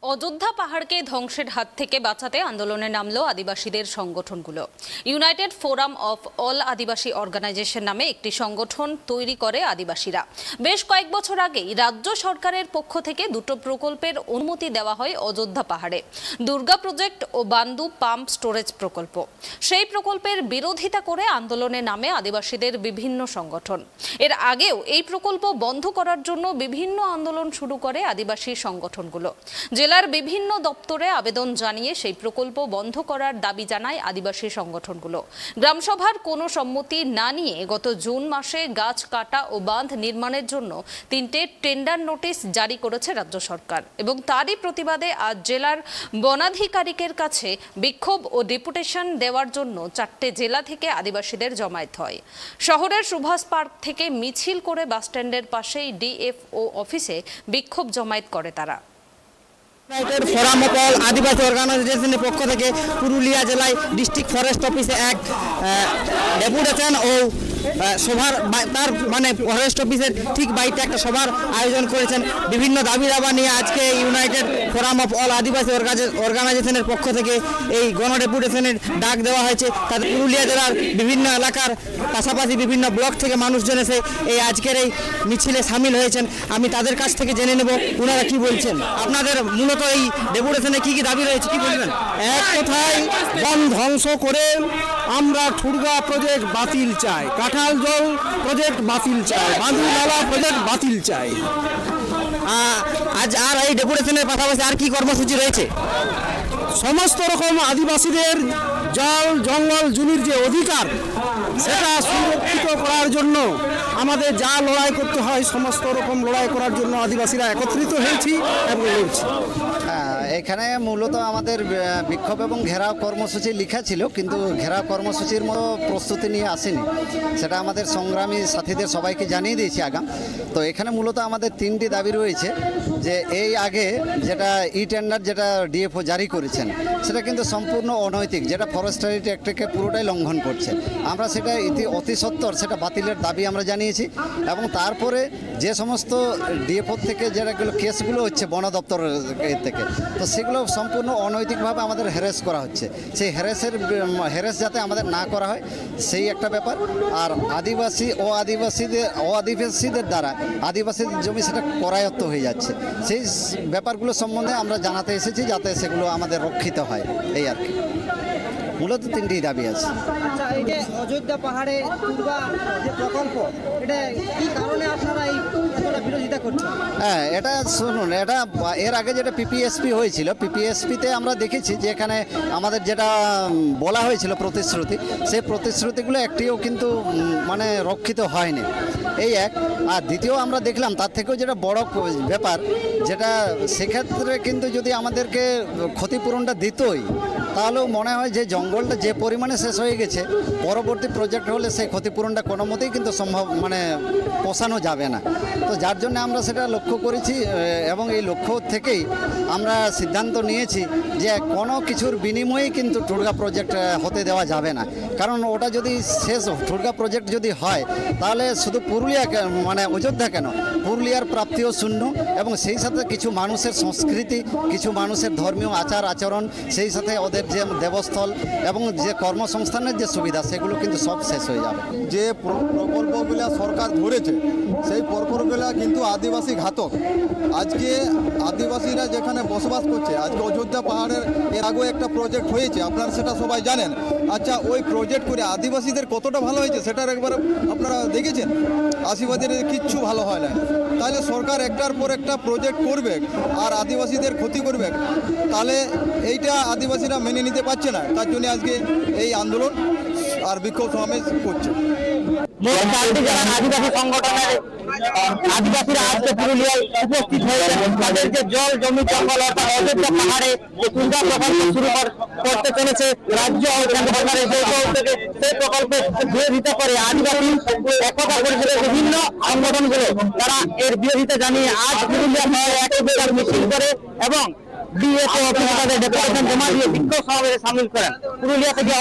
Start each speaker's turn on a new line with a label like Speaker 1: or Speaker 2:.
Speaker 1: অযোধ্যা পাহাড়কে ধ্বংসের হাত থেকে বাঁচাতে আন্দোলনে নামলো আদিবাসীদের সংগঠনগুলো। United Forum of All Adivasi organisation নামে একটি সংগঠন তৈরি করে আদিবাসীরা। বেশ কয়েক বছর আগেই রাজ্য সরকারের পক্ষ থেকে দুটো প্রকল্পের অনুমতি দেওয়া হয় অযোধ্যা পাহাড়ে, দুর্গা প্রজেক্ট ও বান্দু পাম্প স্টোরেজ প্রকল্প। সেই প্রকল্পের বিরোধিতা করে আন্দোলনে নামে আদিবাসীদের বিভিন্ন সংগঠন। এর আগেও এই প্রকল্প বন্ধ করার জন্য বিভিন্ন আন্দোলন শুরু করে আদিবাসী সংগঠনগুলো। জেলার বিভিন্ন দপ্তরে আবেদন জানিয়ে সেই প্রকল্প বন্ধ করার দাবি জানায় আদিবাসী সংগঠনগুলো। গ্রামসভার কোনো সম্মতি না নিয়ে গত জুন মাসে গাছ কাটা ও বাঁধ নির্মাণের জন্য 3টে টেন্ডার নোটিশ জারি করেছে রাজ্য সরকার, এবং তারই প্রতিবাদে আজ জেলার বনাধিকারিকের কাছে বিক্ষোভ ও ডেপুটেশন দেওয়ার জন্য 4টে জেলা থেকে আদিবাসীদের জমায়েত হয়। শহরের সুভাষ পার্ক থেকে মিছিল করে বাসস্ট্যান্ডের পাশেই ডিএফও অফিসে বিক্ষোভ জমায়েত করে তারা।
Speaker 2: ইউনাইটেড ফোরাম অফ অল আদিবাসী অর্গানাইজেশনের পক্ষ থেকে পুরুলিয়া জেলায় ডিস্ট্রিক্ট ফরেস্ট অফিসে এক ডেপুটেশন ও সভার তার ফরেস্ট অফিসের ঠিক বাইরে একটা সভার আয়োজন করেছেন। বিভিন্ন দাবি দাবা নিয়ে আজকে ইউনাইটেড ফোরাম অফ অল আদিবাসী অর্গানাইজেশনের পক্ষ থেকে এই গণ ডেপুটেশনের ডাক দেওয়া হয়েছে। তাদের পুরুলিয়া জেলার বিভিন্ন এলাকার পাশাপাশি বিভিন্ন ব্লক থেকে মানুষজন এসে এই আজকের এই মিছিলে সামিল হয়েছেন। আমি তাদের কাছ থেকে জেনে নেব ওনারা কি বলছেন। আপনাদের মূলত এই ডেপুটেশনে কি কি দাবি রয়েছে, কি বলবেন?
Speaker 3: এক কথায় বন ধ্বংস করে আমরা ঠুরগা প্রজেক্ট বাতিল চাই, কাঁঠাল জল প্রজেক্ট বাতিল চাই, বাঁধুনালা প্রজেক্ট বাতিল চাই।
Speaker 2: আজ আর এই ডেপুটেশনের পাশাপাশি আর কি কর্মসূচি রয়েছে?
Speaker 3: সমস্ত রকম আদিবাসীদের জল জঙ্গল জমির যে অধিকার সেটা সুরক্ষিত করার জন্য আমাদের যা লড়াই করতে হয় সমস্ত রকম লড়াই করার জন্য আদিবাসীরা একত্রিত হয়েছি এবং লড়ছি।
Speaker 4: এখানে মূলত আমাদের বিক্ষোভ এবং ঘেরাও কর্মসূচি লেখা ছিল, কিন্তু ঘেরাও কর্মসূচির মতো প্রস্তুতি নিয়ে আসেনি। সেটা আমাদের সংগ্রামী সাথীদের সবাইকে জানিয়ে দিয়েছি আগাম। তো এখানে মূলত আমাদের 3টি দাবি রয়েছে। যে এই আগে যেটা টেন্ডার যেটা ডিএফও জারি করেছেন সেটা কিন্তু সম্পূর্ণ অনৈতিক, যেটা ফরেস্টারি অ্যাক্টকে পুরোটাই লঙ্ঘন করছে। আমরা সেটা অতি সত্বর সেটা বাতিলের দাবি আমরা জানিয়েছি। এবং তারপরে যে সমস্ত ডিএফও থেকে যেটাগুলো কেসগুলো হচ্ছে বন দপ্তর থেকে, তো সেগুলো সম্পূর্ণ অনৈতিকভাবে আমাদের হ্যারাস করা হচ্ছে। সেই হ্যারাস যাতে আমাদের না করা হয় সেই একটা ব্যাপার। আর আদিবাসীদের দ্বারা আদিবাসীদের জমি সেটা করায়ত্ত হয়ে যাচ্ছে, সেই ব্যাপারগুলো সম্বন্ধে আমরা জানাতে এসেছি যাতে সেগুলো আমাদের রক্ষিত হয়। এই আর কি মূলত 3টি দাবি আছে।
Speaker 5: আচ্ছা, এই যে অযোধ্যা পাহাড়ে দুর্গা যে প্রকল্প, এটা কি কারণে আপনারা এই এতটা বিরোধিতা করছেন?
Speaker 4: হ্যাঁ, এটা শুনুন, এটা এর আগে যেটা পিপিএসপি হয়েছিল, পিপিএসপিতে আমরা দেখেছি যে এখানে আমাদের যেটা বলা হয়েছিল প্রতিশ্রুতি, সেই প্রতিশ্রুতিগুলো একটিও কিন্তু রক্ষিত হয়নি। এই এক। আর দ্বিতীয় আমরা দেখলাম তার থেকেও যেটা বড় ব্যাপার, যেটা সেক্ষেত্রে কিন্তু যদি আমাদেরকে ক্ষতিপূরণটা দিতই তাহলেও মনে হয় যে জঙ্গলটা যে পরিমাণে শেষ হয়ে গেছে, পরবর্তী প্রজেক্ট হলে সেই ক্ষতিপূরণটা কোনো মতেই কিন্তু সম্ভব পোষানো যাবে না। তো যার জন্য আমরা সেটা লক্ষ্য করেছি এবং এই লক্ষ্য থেকেই আমরা সিদ্ধান্ত নিয়েছি যে কোনো কিছুর বিনিময়েই কিন্তু ঠুরগা প্রজেক্ট হতে দেওয়া যাবে না। কারণ ওটা যদি শেষ ঠুরগা প্রজেক্ট যদি হয় তাহলে শুধু পুরুলিয়া অযোধ্যা কেন, পুরুলিয়ার প্রাপ্তিও শূন্য, এবং সেই সাথে কিছু মানুষের সংস্কৃতি, কিছু মানুষের ধর্মীয় আচার আচরণ, সেই সাথে ওদের যে দেবস্থল এবং যে কর্মসংস্থানের যে সুবিধা সেগুলো কিন্তু সব শেষ হয়ে যাবে।
Speaker 6: যে প্রকল্পগুলো সরকার ধরেছে সেই প্রকল্পগুলো কিন্তু আদিবাসী ঘাতক। আজকে আদিবাসীরা যেখানে বসবাস করছে, আজকে অযোধ্যা পাহাড়ের এর আগেও একটা প্রজেক্ট হয়েছে, আপনারা সেটা সবাই জানেন। আচ্ছা, ওই প্রজেক্ট করে আদিবাসীদের কতটা ভালো হয়েছে সেটার একবার আপনারা দেখেছেন? আদিবাসীদের কিচ্ছু ভালো হয় না। তাহলে সরকার একটার পর একটা প্রজেক্ট করবে আর আদিবাসীদের ক্ষতি করবে, তাহলে এইটা আদিবাসীরা মেনে নিতে পারছে না। তার জন্য আজকে এই আন্দোলন আর বিক্ষোভ সমাবেশ করছে।
Speaker 2: আদিবাসী সংগঠনের আদিবাসীরা আজকে পুরুলিয়ায় উপস্থিত হয়েছে। তাদের যে জল জমি জঙ্গল অর্থাৎ অযোধ্যা পাহাড়ে যে দুর্গা প্রকল্প শুরু করতে চলেছে রাজ্য ও কেন্দ্র সরকারের থেকে, সেই প্রকল্পের বিরোধিতা করে আদিবাসী একতা পরিষদের বিভিন্ন সংগঠনগুলো তারা এর বিরোধিতা জানিয়ে আজ পুরুলিয়া শহরে একতা মিছিল করে এবং ডিএফও অফিসে তাদের ডেপুটেশন জমা দিয়ে বিক্ষোভ সমাবেশে সামিল করেন। পুরুলিয়া থেকে